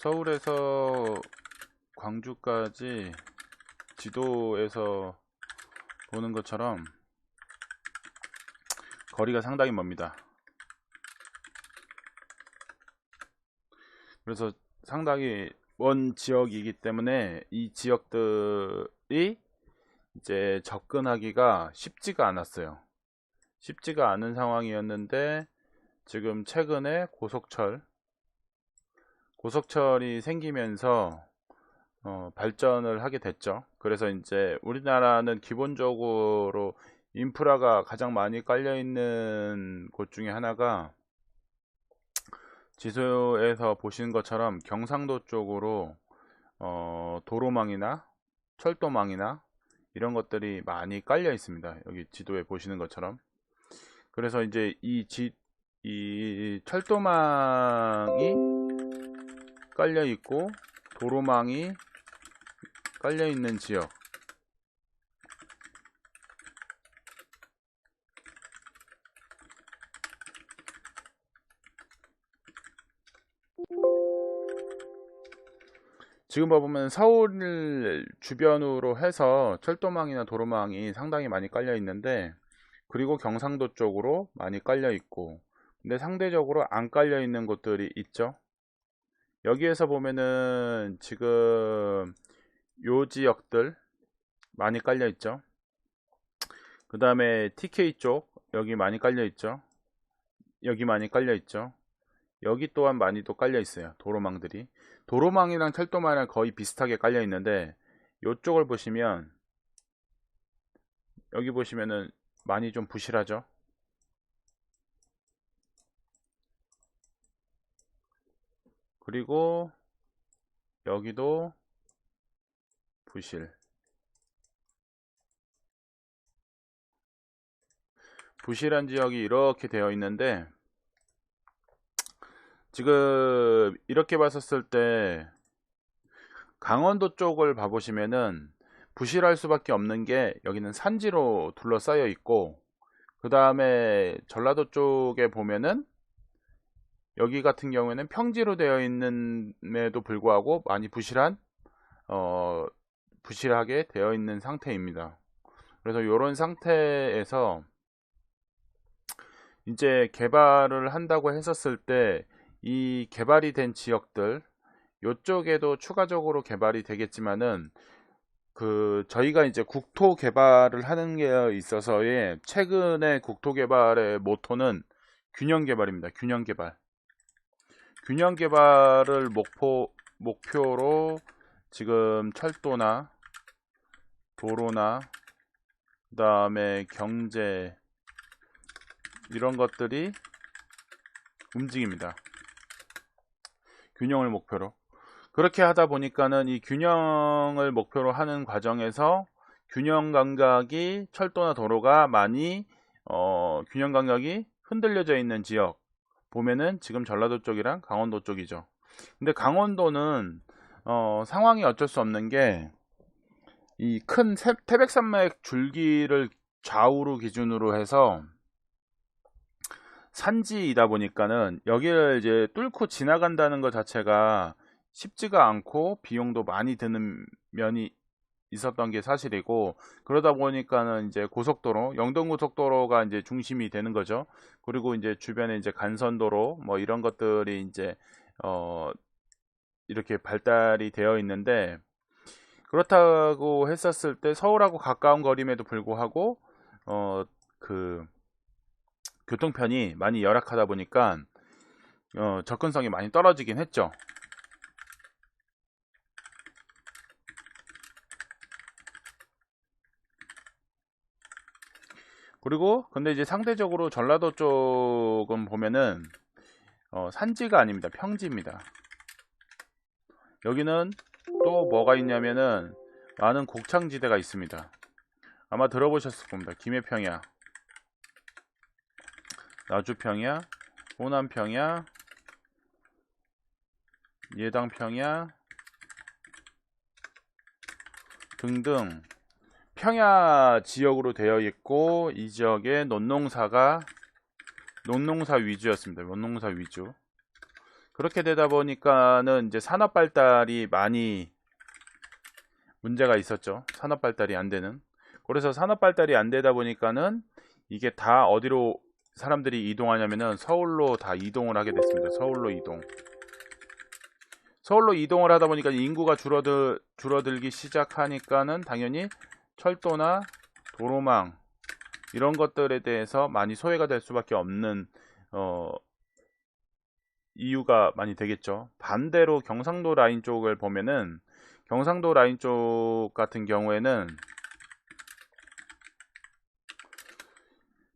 서울에서 광주까지 지도에서 보는 것처럼 거리가 상당히 멉니다. 그래서 상당히 먼 지역이기 때문에 이 지역들이 이제 접근하기가 쉽지가 않았어요. 쉽지가 않은 상황이었는데 지금 최근에 고속철이 생기면서 발전을 하게 됐죠. 그래서 이제 우리나라는 기본적으로 인프라가 가장 많이 깔려 있는 곳 중에 하나가 지도에서 보시는 것처럼 경상도 쪽으로 도로망이나 철도망이나 이런 것들이 많이 깔려 있습니다. 여기 지도에 보시는 것처럼. 그래서 이제 이 철도망이 깔려 있고 도로망이 깔려 있는 지역, 지금 보면 서울 주변으로 해서 철도망이나 도로망이 상당히 많이 깔려 있는데, 그리고 경상도 쪽으로 많이 깔려 있고, 근데 상대적으로 안 깔려 있는 곳들이 있죠. 여기에서 보면은 지금 요 지역들 많이 깔려 있죠. 그 다음에 TK 쪽 여기 많이 깔려 있죠. 여기 많이 깔려 있죠. 여기 또한 많이 또 깔려 있어요. 도로망들이. 도로망이랑 철도망이랑 거의 비슷하게 깔려 있는데, 요쪽을 보시면 여기 보시면은 많이 좀 부실하죠. 그리고 여기도 부실한 지역이 이렇게 되어 있는데, 지금 이렇게 봤었을 때 강원도 쪽을 봐보시면은 부실할 수밖에 없는 게, 여기는 산지로 둘러싸여 있고, 그 다음에 전라도 쪽에 보면은 여기 같은 경우에는 평지로 되어 있는데도 불구하고 많이 부실하게 되어 있는 상태입니다. 그래서 이런 상태에서 이제 개발을 한다고 했었을 때, 이 개발이 된 지역들 요쪽에도 추가적으로 개발이 되겠지만은, 저희가 이제 국토 개발을 하는 게 있어서의 최근의 국토 개발의 모토는 균형 개발입니다. 균형 개발을 목표로 지금 철도나 도로나 그 다음에 경제 이런 것들이 움직입니다. 균형을 목표로. 그렇게 하다 보니까는 이 균형을 목표로 하는 과정에서 균형 감각이 철도나 도로가 많이 균형 감각이 흔들려져 있는 지역 보면은 지금 전라도 쪽이랑 강원도 쪽이죠. 근데 강원도는 상황이 어쩔 수 없는 게, 이 큰 태백산맥 줄기를 좌우로 기준으로 해서 산지이다 보니까는 여기를 이제 뚫고 지나간다는 것 자체가 쉽지가 않고 비용도 많이 드는 면이 있었던 게 사실이고, 그러다 보니까는 이제 고속도로, 영동고속도로가 이제 중심이 되는 거죠. 그리고 이제 주변에 이제 간선도로 뭐 이런 것들이 이제 이렇게 발달이 되어 있는데, 그렇다고 했었을 때 서울하고 가까운 거리임에도 불구하고 교통편이 많이 열악하다 보니까 접근성이 많이 떨어지긴 했죠. 그리고 근데 이제 상대적으로 전라도 쪽은 보면은 산지가 아닙니다. 평지입니다. 여기는 또 뭐가 있냐면은 많은 곡창지대가 있습니다. 아마 들어보셨을 겁니다. 김해평야, 나주평야, 호남평야, 예당평야 등등 평야 지역으로 되어 있고, 이 지역의 논농사 위주였습니다. 논농사 위주. 그렇게 되다 보니까는 이제 산업 발달이 많이 문제가 있었죠. 산업 발달이 안 되는. 그래서 산업 발달이 안 되다 보니까는 이게 다 어디로 사람들이 이동하냐면은 서울로 다 이동을 하게 됐습니다. 서울로 이동. 서울로 이동을 하다 보니까 인구가 줄어들기 시작하니까는 당연히 철도나 도로망 이런 것들에 대해서 많이 소외가 될 수밖에 없는 이유가 많이 되겠죠. 반대로 경상도 라인 쪽을 보면은 경상도 라인 쪽 같은 경우에는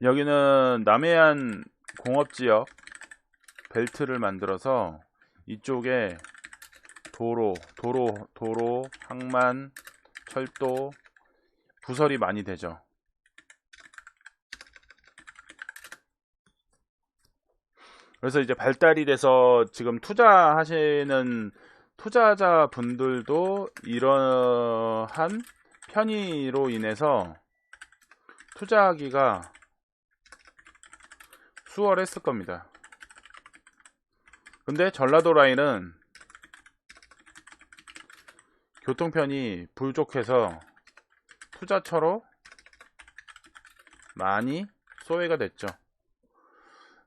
여기는 남해안 공업지역 벨트를 만들어서 이쪽에 도로, 항만, 철도, 부설이 많이 되죠. 그래서 이제 발달이 돼서 지금 투자하시는 투자자 분들도 이러한 편의로 인해서 투자하기가 수월했을 겁니다. 근데 전라도 라인은 교통편이 부족해서 투자처로 많이 소외가 됐죠.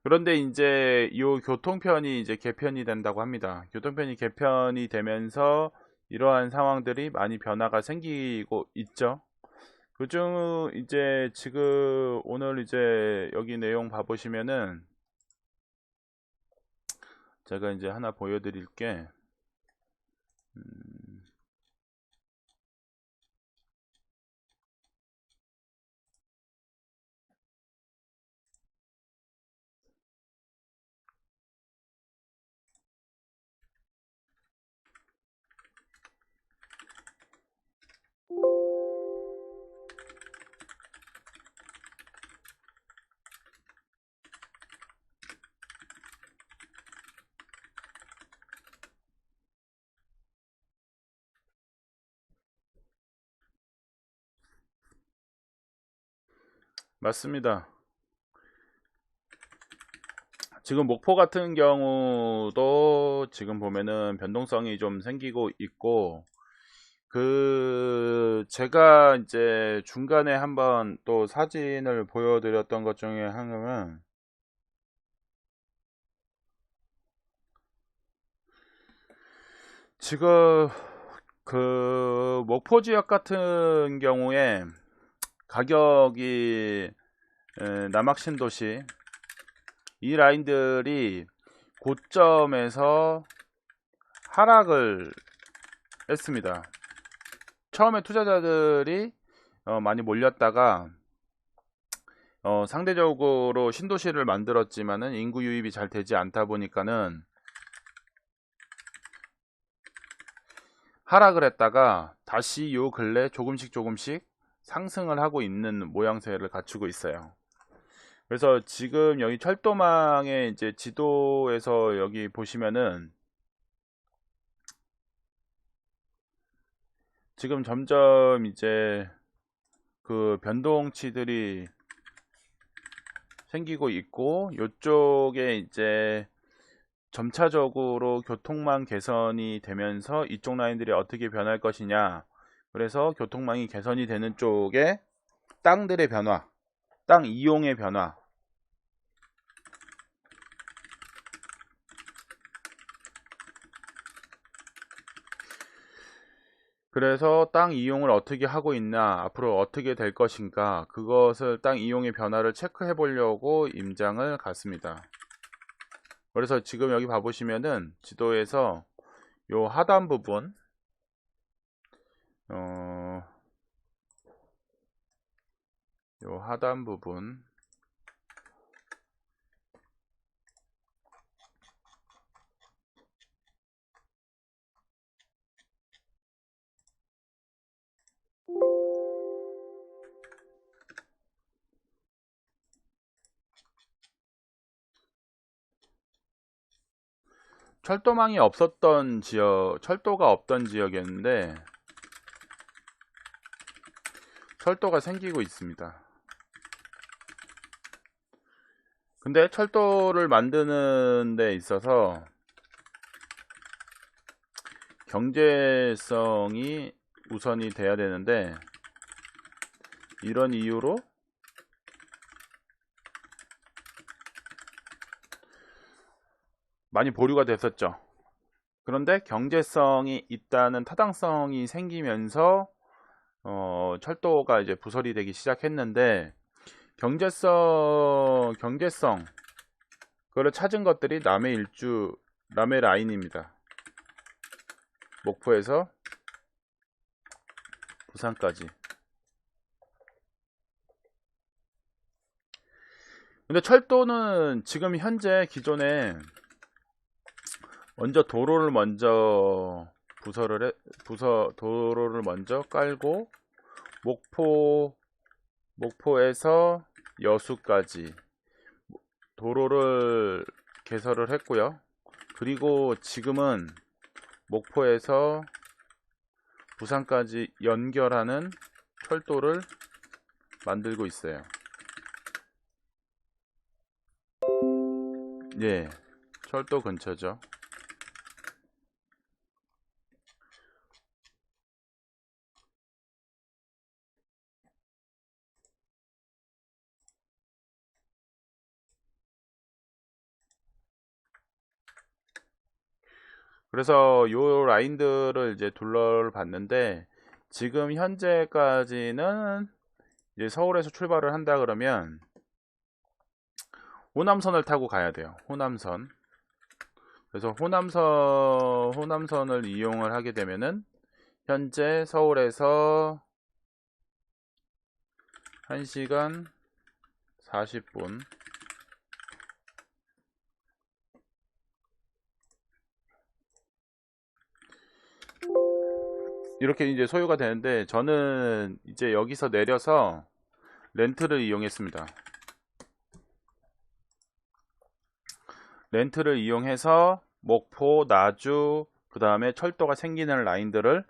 그런데 이제 이 교통편이 이제 개편이 된다고 합니다. 교통편이 개편이 되면서 이러한 상황들이 많이 변화가 생기고 있죠. 그중 이제 지금 오늘 이제 여기 내용 봐보시면은 제가 이제 하나 보여드릴게. 맞습니다. 지금 목포 같은 경우도 지금 보면은 변동성이 좀 생기고 있고, 제가 이제 중간에 한번 또 사진을 보여드렸던 것 중에 하나는 지금 목포 지역 같은 경우에 가격이 남학신도시 이 라인들이 고점에서 하락을 했습니다. 처음에 투자자들이 많이 몰렸다가 상대적으로 신도시를 만들었지만은 인구 유입이 잘 되지 않다 보니까는 하락을 했다가 다시 요 근래 조금씩 상승을 하고 있는 모양새를 갖추고 있어요. 그래서 지금 여기 철도망의 이제 지도에서 여기 보시면은 지금 점점 이제 그 변동치들이 생기고 있고, 이쪽에 이제 점차적으로 교통망 개선이 되면서 이쪽 라인들이 어떻게 변할 것이냐. 그래서 교통망이 개선이 되는 쪽에 땅들의 변화, 땅 이용의 변화, 그래서 땅 이용을 어떻게 하고 있나, 앞으로 어떻게 될 것인가, 그것을 땅 이용의 변화를 체크해 보려고 임장을 갔습니다. 그래서 지금 여기 봐보시면은 지도에서 요 하단 부분, 요 하단 부분, 철도망이 없었던 지역, 철도가 없던 지역이었는데 철도가 생기고 있습니다. 근데 철도를 만드는 데 있어서 경제성이 우선이 돼야 되는데, 이런 이유로 많이 보류가 됐었죠. 그런데 경제성이 있다는 타당성이 생기면서 철도가 이제 부설이 되기 시작했는데, 경제성 그걸 찾은 것들이 남해 라인입니다. 목포에서 부산까지. 근데 철도는 지금 현재 기존에 도로를 먼저 깔고 목포에서 여수까지 도로를 개설을 했고요. 그리고 지금은 목포에서 부산까지 연결하는 철도를 만들고 있어요. 예, 철도 근처죠. 그래서 요 라인들을 이제 둘러봤는데, 지금 현재까지는 이제 서울에서 출발을 한다 그러면 호남선을 타고 가야 돼요. 호남선. 그래서 호남선을 이용을 하게 되면은 현재 서울에서 1시간 40분, 이렇게 이제 소요가 되는데, 저는 이제 여기서 내려서 렌트를 이용했습니다. 렌트를 이용해서 목포, 나주, 그 다음에 철도가 생기는 라인들을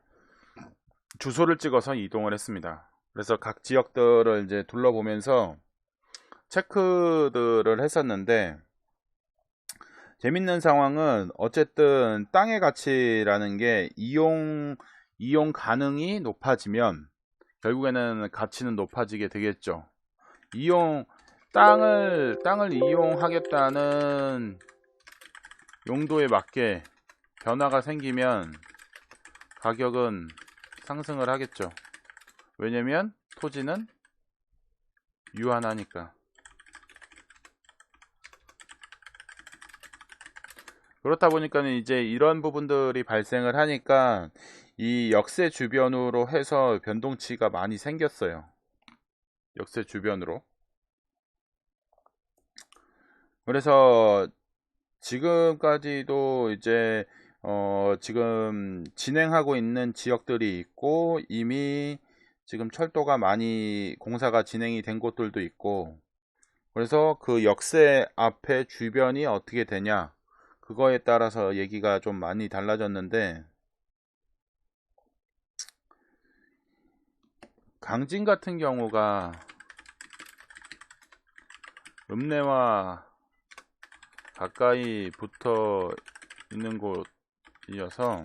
주소를 찍어서 이동을 했습니다. 그래서 각 지역들을 이제 둘러보면서 체크들을 했었는데, 재밌는 상황은 어쨌든 땅의 가치라는 게 이용 가능이 높아지면 결국에는 가치는 높아지게 되겠죠. 땅을 이용하겠다는 용도에 맞게 변화가 생기면 가격은 상승을 하겠죠. 왜냐면 토지는 유한하니까. 그렇다 보니까 이제 이런 부분들이 발생을 하니까 이 역세 주변으로 해서 변동치가 많이 생겼어요. 역세 주변으로. 그래서 지금까지도 이제 지금 진행하고 있는 지역들이 있고, 이미 지금 철도가 많이 공사가 진행이 된 곳들도 있고, 그래서 그 역세 앞에 주변이 어떻게 되냐, 그거에 따라서 얘기가 좀 많이 달라졌는데, 강진 같은 경우가 읍내와 가까이 붙어 있는 곳이어서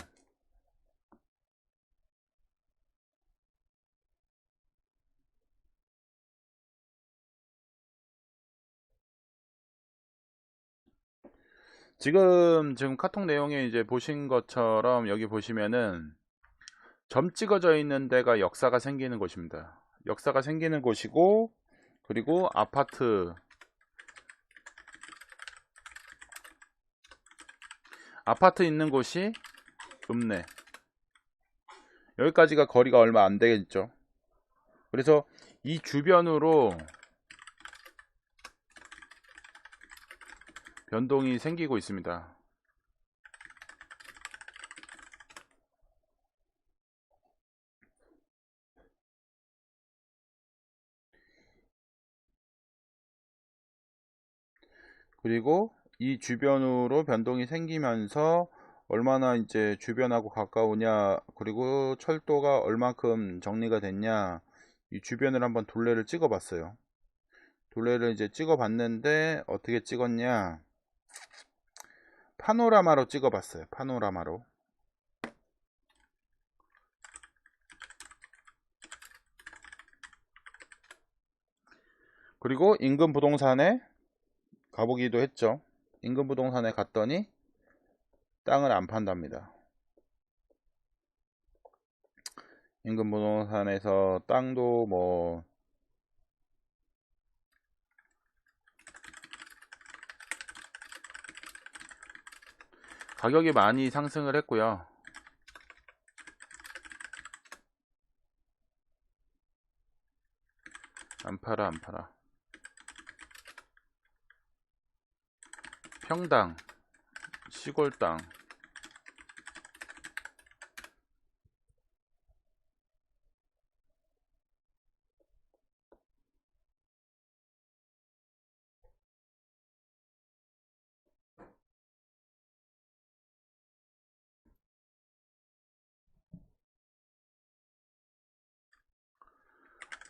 지금 카톡 내용에 이제 보신 것처럼 여기 보시면은 점 찍어져 있는 데가 역사가 생기는 곳입니다. 역사가 생기는 곳이고, 그리고 아파트 있는 곳이 읍내. 여기까지가 거리가 얼마 안 되겠죠. 그래서 이 주변으로 변동이 생기고 있습니다. 그리고 이 주변으로 변동이 생기면서 얼마나 이제 주변하고 가까우냐, 그리고 철도가 얼만큼 정리가 됐냐, 이 주변을 한번 둘레를 찍어 봤어요. 둘레를 이제 찍어 봤는데 어떻게 찍었냐, 파노라마로 찍어 봤어요. 파노라마로. 그리고 인근 부동산에 가보기도 했죠. 인근 부동산에 갔더니 땅을 안 판답니다. 인근 부동산에서 땅도 뭐 가격이 많이 상승을 했고요. 안 팔아. 평당, 시골 땅.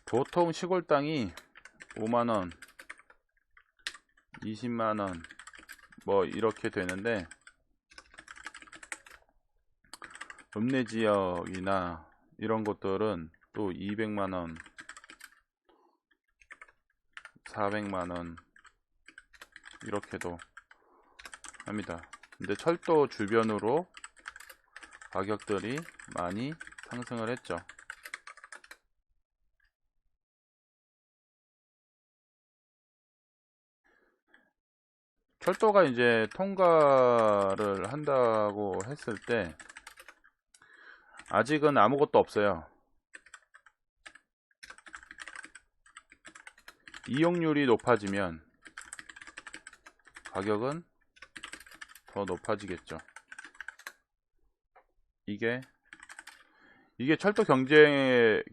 보통 시골 땅이 5만원, 20만원 뭐 이렇게 되는데, 읍내 지역이나 이런 것들은 또 200만원, 400만원 이렇게도 합니다. 근데 철도 주변으로 가격들이 많이 상승을 했죠. 철도가 이제 통과를 한다고 했을 때 아직은 아무것도 없어요. 이용률이 높아지면 가격은 더 높아지겠죠. 이게 철도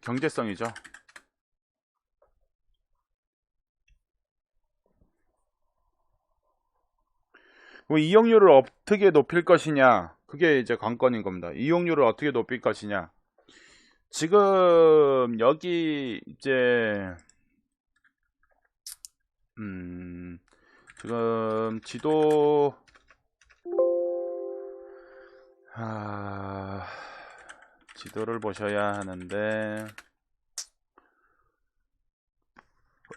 경제성이죠. 이용률을 어떻게 높일 것이냐, 그게 이제 관건인 겁니다. 이용률을 어떻게 높일 것이냐. 지금 여기 이제 지금 지도를 보셔야 하는데,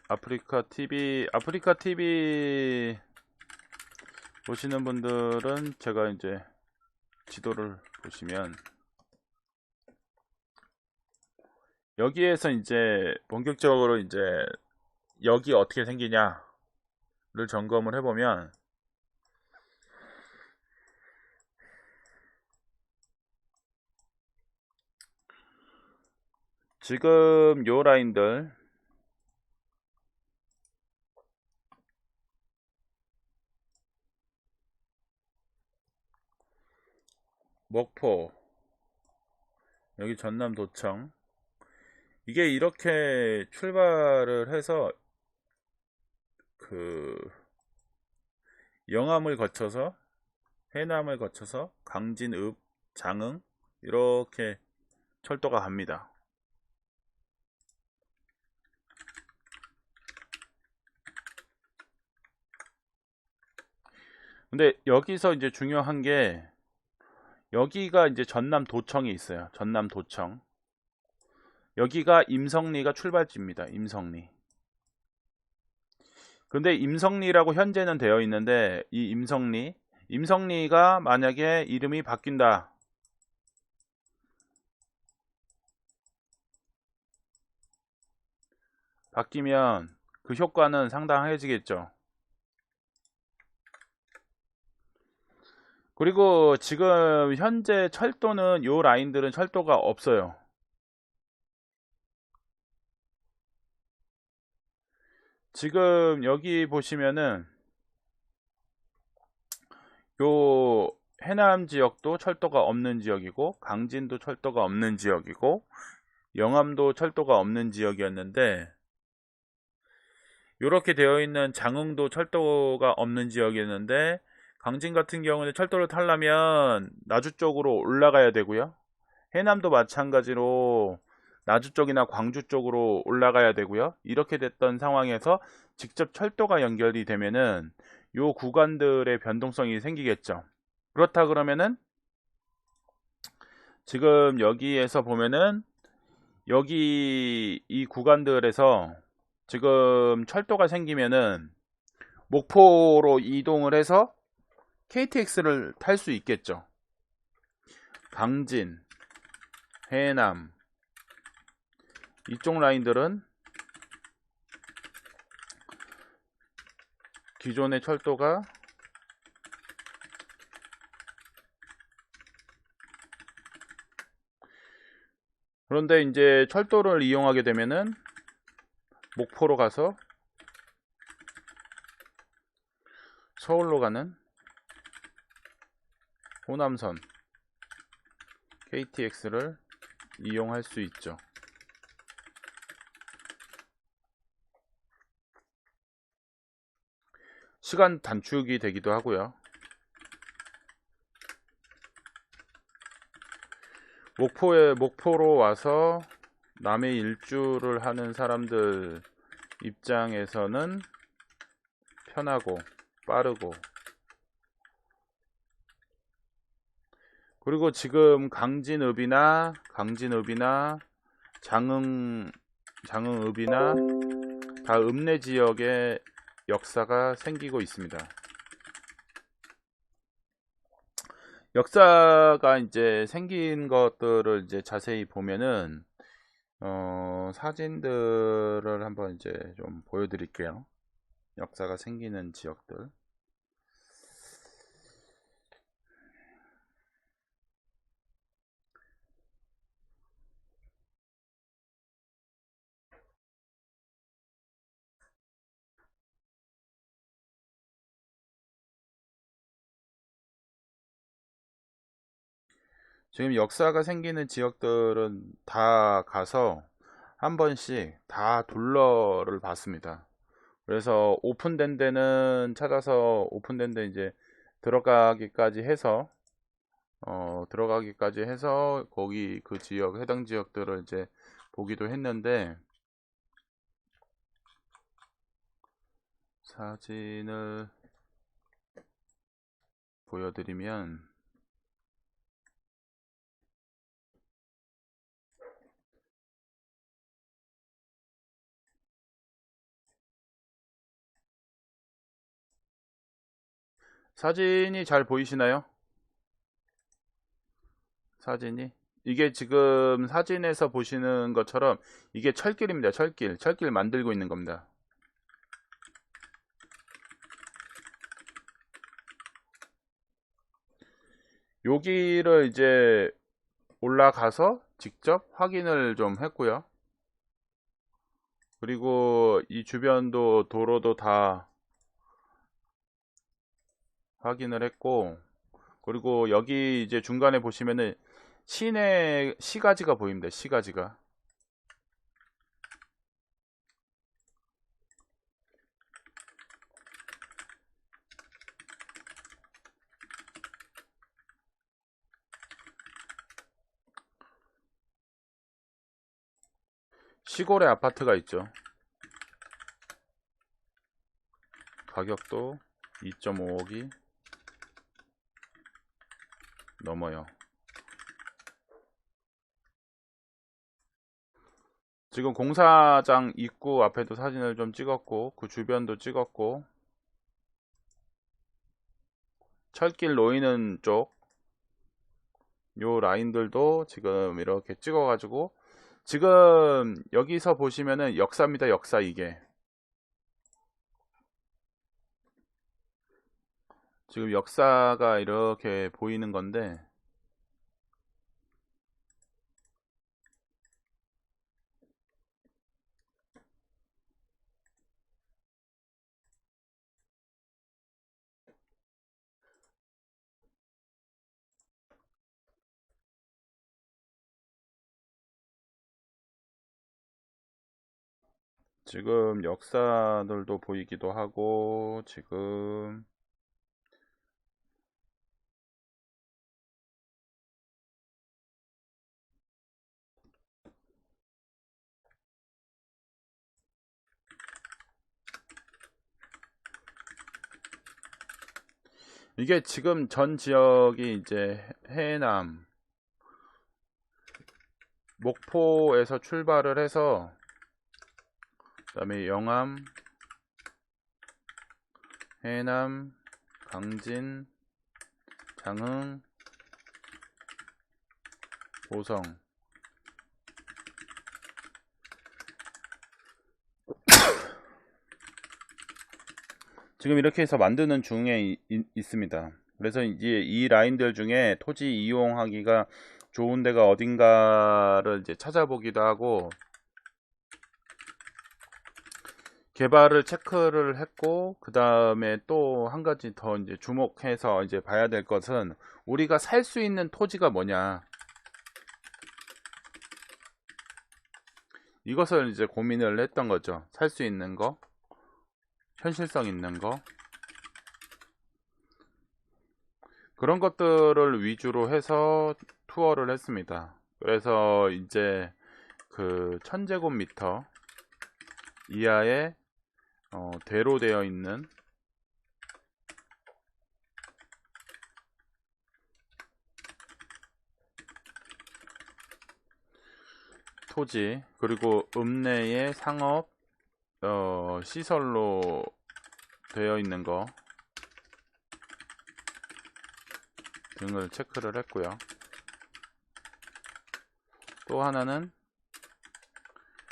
아프리카 TV 보시는 분들은 제가 이제 지도를 보시면 여기에서 이제 본격적으로 이제 여기 어떻게 생기냐를 점검을 해보면, 지금 요 라인들 목포, 여기 전남도청, 이게 이렇게 출발을 해서 그 영암을 거쳐서 해남을 거쳐서 강진, 읍, 장흥 이렇게 철도가 갑니다. 근데 여기서 이제 중요한 게, 여기가 이제 전남도청이 있어요. 전남도청. 여기가 임성리가 출발지입니다. 임성리. 근데 임성리라고 현재는 되어 있는데, 이 임성리가 만약에 이름이 바뀐다, 바뀌면 그 효과는 상당해지겠죠. 그리고 지금 현재 철도는, 요 라인들은 철도가 없어요. 지금 여기 보시면은 요 해남 지역도 철도가 없는 지역이고, 강진도 철도가 없는 지역이고, 영암도 철도가 없는 지역이었는데, 이렇게 되어 있는 장흥도 철도가 없는 지역이었는데, 강진 같은 경우는 철도를 타려면 나주 쪽으로 올라가야 되고요. 해남도 마찬가지로 나주 쪽이나 광주 쪽으로 올라가야 되고요. 이렇게 됐던 상황에서 직접 철도가 연결이 되면은 요 구간들의 변동성이 생기겠죠. 그렇다 그러면은 지금 여기에서 보면은 여기 이 구간들에서 지금 철도가 생기면은 목포로 이동을 해서 KTX를 탈 수 있겠죠. 강진, 해남 이쪽 라인들은 기존의 철도가 그런데 이제 철도를 이용하게 되면은 목포로 가서 서울로 가는 호남선 KTX를 이용할 수 있죠. 시간 단축이 되기도 하고요. 목포로 와서 남해 일주를 하는 사람들 입장에서는 편하고 빠르고, 그리고 지금 강진읍이나 장흥읍이나 다 읍내 지역에 역사가 생기고 있습니다. 역사가 이제 생긴 것들을 이제 자세히 보면은 사진들을 한번 이제 좀 보여드릴게요. 역사가 생기는 지역들. 지금 역사가 생기는 지역들은 다 가서 한 번씩 다 둘러를 봤습니다. 그래서 오픈된 데는 찾아서 오픈된 데 이제 들어가기까지 해서 거기 그 지역 해당 지역들을 이제 보기도 했는데, 사진을 보여드리면 사진이 잘 보이시나요? 사진이 이게 지금 사진에서 보시는 것처럼 이게 철길입니다. 철길 만들고 있는 겁니다. 여기를 이제 올라가서 직접 확인을 좀 했고요. 그리고 이 주변도 도로도 다 확인을 했고, 그리고 여기 이제 중간에 보시면은 시내 시가지가 보입니다. 시가지가. 시골에 아파트가 있죠. 가격도 2.5억이 넘어요. 지금 공사장 입구 앞에도 사진을 좀 찍었고, 그 주변도 찍었고, 철길 놓이는 쪽 요 라인들도 지금 이렇게 찍어 가지고, 지금 여기서 보시면은 역사입니다. 역사. 이게 지금 역사가 이렇게 보이는 건데, 지금 역사들도 보이기도 하고, 지금 이게 지금 전 지역이 이제 해남 목포에서 출발을 해서 다음에 영암, 해남, 강진, 장흥, 보성. 지금 이렇게 해서 만드는 중에 있습니다. 그래서 이제 이 라인들 중에 토지 이용하기가 좋은 데가 어딘가를 이제 찾아보기도 하고, 개발을 체크를 했고, 그 다음에 또 한 가지 더 이제 주목해서 이제 봐야 될 것은, 우리가 살 수 있는 토지가 뭐냐, 이것을 이제 고민을 했던 거죠. 살 수 있는 거, 현실성 있는 거, 그런 것들을 위주로 해서 투어를 했습니다. 그래서 이제 그 1000제곱미터 이하의 대로 되어 있는 토지, 그리고 읍내의 상업 시설로 되어 있는 거 등을 체크를 했고요. 또 하나는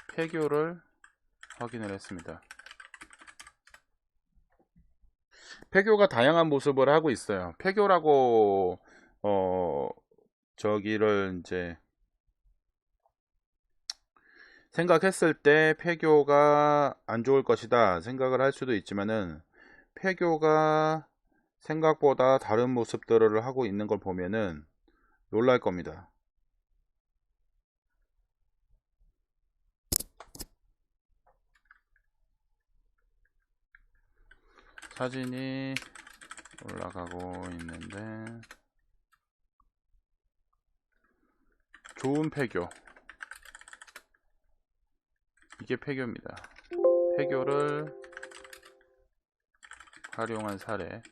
폐교를 확인을 했습니다. 폐교가 다양한 모습을 하고 있어요. 폐교라고 저기를 이제 생각했을 때 폐교가 안 좋을 것이다 생각을 할 수도 있지만은, 폐교가 생각보다 다른 모습들을 하고 있는 걸 보면은 놀랄 겁니다. 사진이 올라가고 있는데, 좋은 폐교, 이게 폐교입니다. 폐교를 활용한 사례.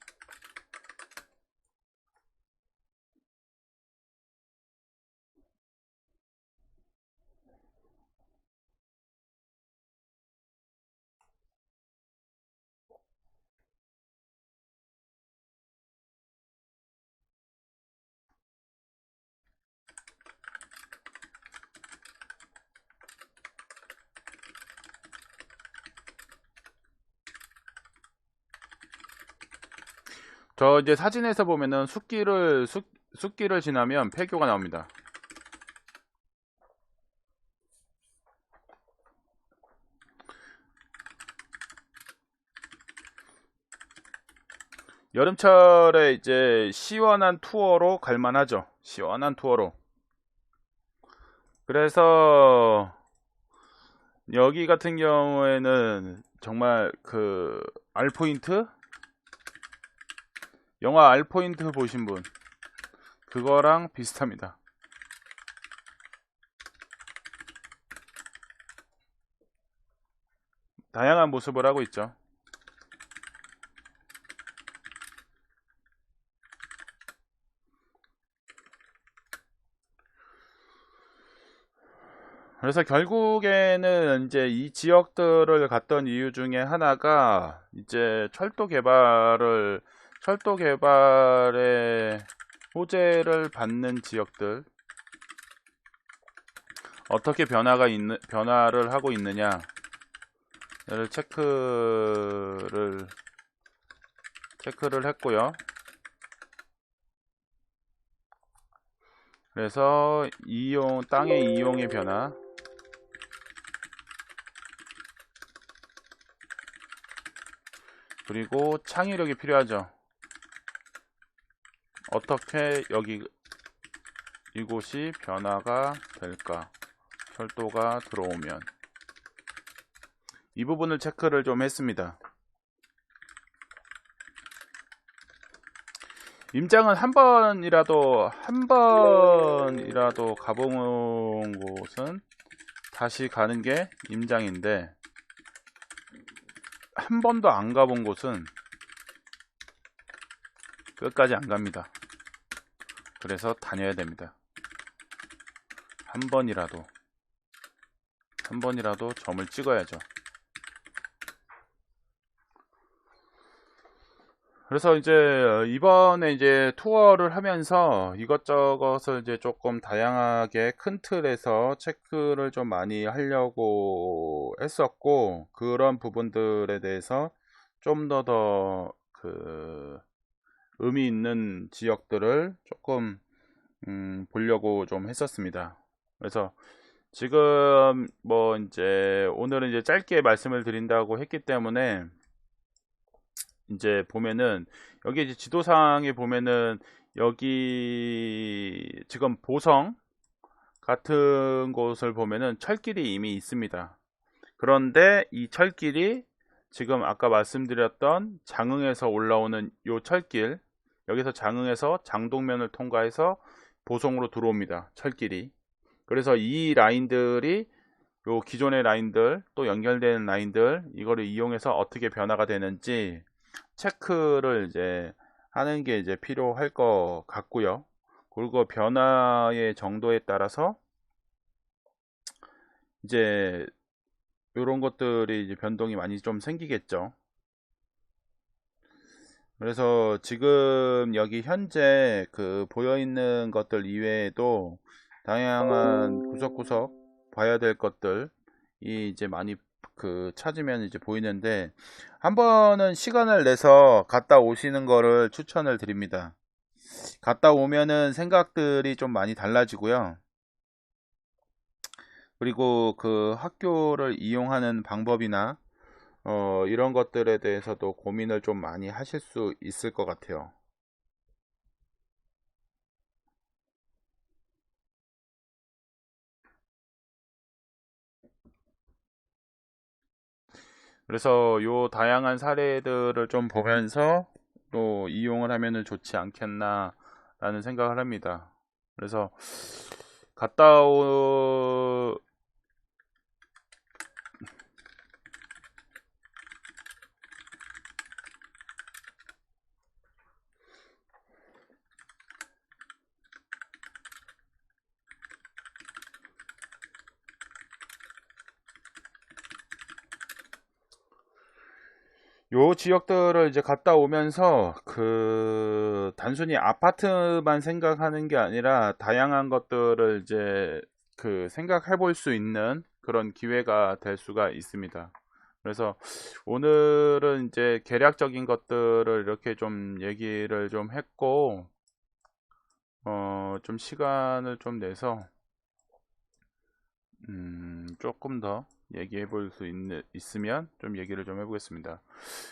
저 이제 사진에서 보면은 숲길을 지나면 폐교가 나옵니다. 여름철에 이제 시원한 투어로 갈만하죠. 시원한 투어로. 그래서 여기 같은 경우에는 정말 그 알포인트, 영화 알포인트 보신 분, 그거랑 비슷합니다. 다양한 모습을 하고 있죠. 그래서 결국에는 이제 이 지역들을 갔던 이유 중에 하나가, 이제 철도 개발의 호재를 받는 지역들, 어떻게 변화를 하고 있느냐를 체크를 했고요. 그래서 땅의 이용의 변화, 그리고 창의력이 필요하죠. 어떻게 이곳이 변화가 될까? 철도가 들어오면. 이 부분을 체크를 좀 했습니다. 임장은 한 번이라도 가본 곳은 다시 가는 게 임장인데, 한 번도 안 가본 곳은 끝까지 안 갑니다. 그래서 다녀야 됩니다. 한 번이라도 점을 찍어야죠. 그래서 이제 이번에 이제 투어를 하면서 이것저것을 이제 조금 다양하게 큰 틀에서 체크를 좀 많이 하려고 했었고, 그런 부분들에 대해서 좀 더 그 의미 있는 지역들을 조금 보려고 좀 했었습니다. 그래서 지금 뭐 이제 오늘은 이제 짧게 말씀을 드린다고 했기 때문에 이제 보면은 여기 이제 지도상에 보면은 여기 지금 보성 같은 곳을 보면은 철길이 이미 있습니다. 그런데 이 철길이 지금 아까 말씀드렸던 장흥에서 올라오는 요 철길, 여기서 장흥에서 장동면을 통과해서 보성으로 들어옵니다. 철길이. 그래서 이 라인들이 요 기존의 라인들 또 연결되는 라인들 이거를 이용해서 어떻게 변화가 되는지 체크를 이제 하는 게 이제 필요할 것 같고요. 그리고 변화의 정도에 따라서 이제 이런 것들이 이제 변동이 많이 좀 생기겠죠. 그래서 지금 여기 현재 그 보여 있는 것들 이외에도 다양한 구석구석 봐야 될 것들이 이제 많이 그 찾으면 이제 보이는데, 한 번은 시간을 내서 갔다 오시는 거를 추천을 드립니다. 갔다 오면은 생각들이 좀 많이 달라지고요. 그리고 그 학교를 이용하는 방법이나 이런 것들에 대해서도 고민을 좀 많이 하실 수 있을 것 같아요. 그래서 요 다양한 사례들을 좀 보면서 또 이용을 하면은 좋지 않겠나 라는 생각을 합니다. 그래서 갔다 오 요 지역들을 이제 갔다 오면서 그 단순히 아파트만 생각하는 게 아니라 다양한 것들을 이제 그 생각해 볼 수 있는 그런 기회가 될 수가 있습니다. 그래서 오늘은 이제 개략적인 것들을 이렇게 좀 얘기를 좀 했고, 좀 시간을 좀 내서 조금 더 얘기해 볼 수 있으면 좀 얘기를 좀 해보겠습니다.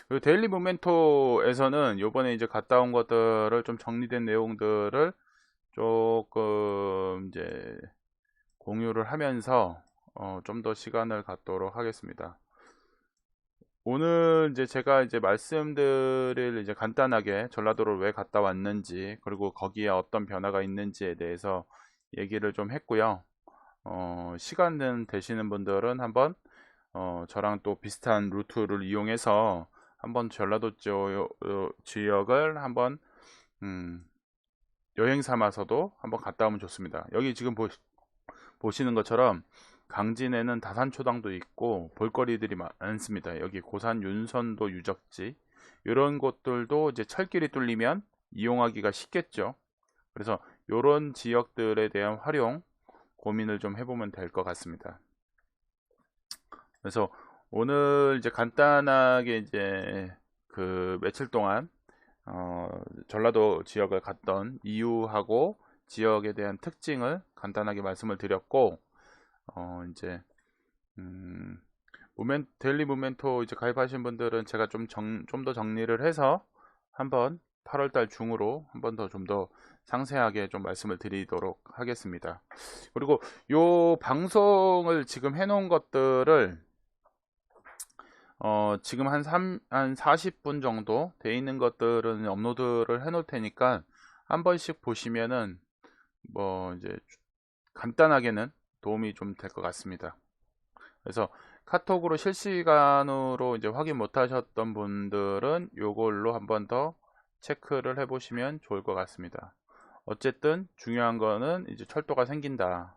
그리고 데일리 모멘토에서는 요번에 이제 갔다 온 것들을 좀 정리된 내용들을 조금 이제 공유를 하면서 좀 더 시간을 갖도록 하겠습니다. 오늘 이제 제가 이제 말씀드릴 이제 간단하게 전라도를 왜 갔다 왔는지, 그리고 거기에 어떤 변화가 있는지에 대해서 얘기를 좀 했고요. 시간 되시는 분들은 한번 저랑 또 비슷한 루트를 이용해서 한번 전라도 지역을 한번 음, 여행 삼아서도 한번 갔다 오면 좋습니다. 여기 지금 보시는 것처럼 강진에는 다산초당도 있고 볼거리들이 많습니다. 여기 고산 윤선도 유적지 이런 곳들도 이제 철길이 뚫리면 이용하기가 쉽겠죠. 그래서 이런 지역들에 대한 활용 고민을 좀 해보면 될 것 같습니다. 그래서 오늘 이제 간단하게 이제 그 며칠 동안 전라도 지역을 갔던 이유하고 지역에 대한 특징을 간단하게 말씀을 드렸고, 이제 데일리 모멘토 이제 가입하신 분들은 제가 좀 더 정리를 해서 한번 8월달 중으로 한번 더 좀 더 상세하게 좀 말씀을 드리도록 하겠습니다. 그리고 요 방송을 지금 해놓은 것들을 지금 한 40분 정도 돼 있는 것들은 업로드를 해 놓을 테니까 한 번씩 보시면은 뭐 이제 간단하게는 도움이 좀 될 것 같습니다. 그래서 카톡으로 실시간으로 이제 확인 못 하셨던 분들은 요걸로 한 번 더 체크를 해 보시면 좋을 것 같습니다. 어쨌든 중요한 거는 이제 철도가 생긴다.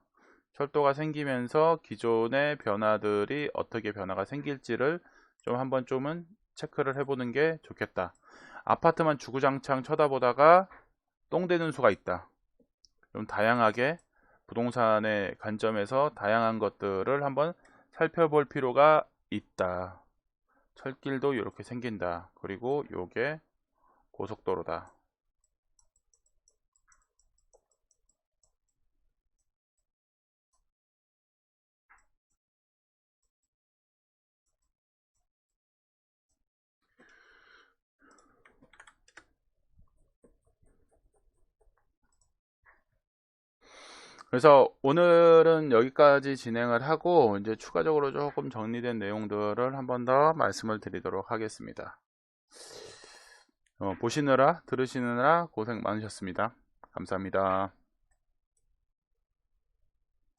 철도가 생기면서 기존의 변화들이 어떻게 변화가 생길지를 좀 한 번쯤은 체크를 해보는 게 좋겠다. 아파트만 주구장창 쳐다보다가 똥 되는 수가 있다. 좀 다양하게 부동산의 관점에서 다양한 것들을 한번 살펴볼 필요가 있다. 철길도 이렇게 생긴다. 그리고 요게 고속도로다. 그래서 오늘은 여기까지 진행을 하고 이제 추가적으로 조금 정리된 내용들을 한번 더 말씀을 드리도록 하겠습니다. 보시느라 들으시느라 고생 많으셨습니다. 감사합니다.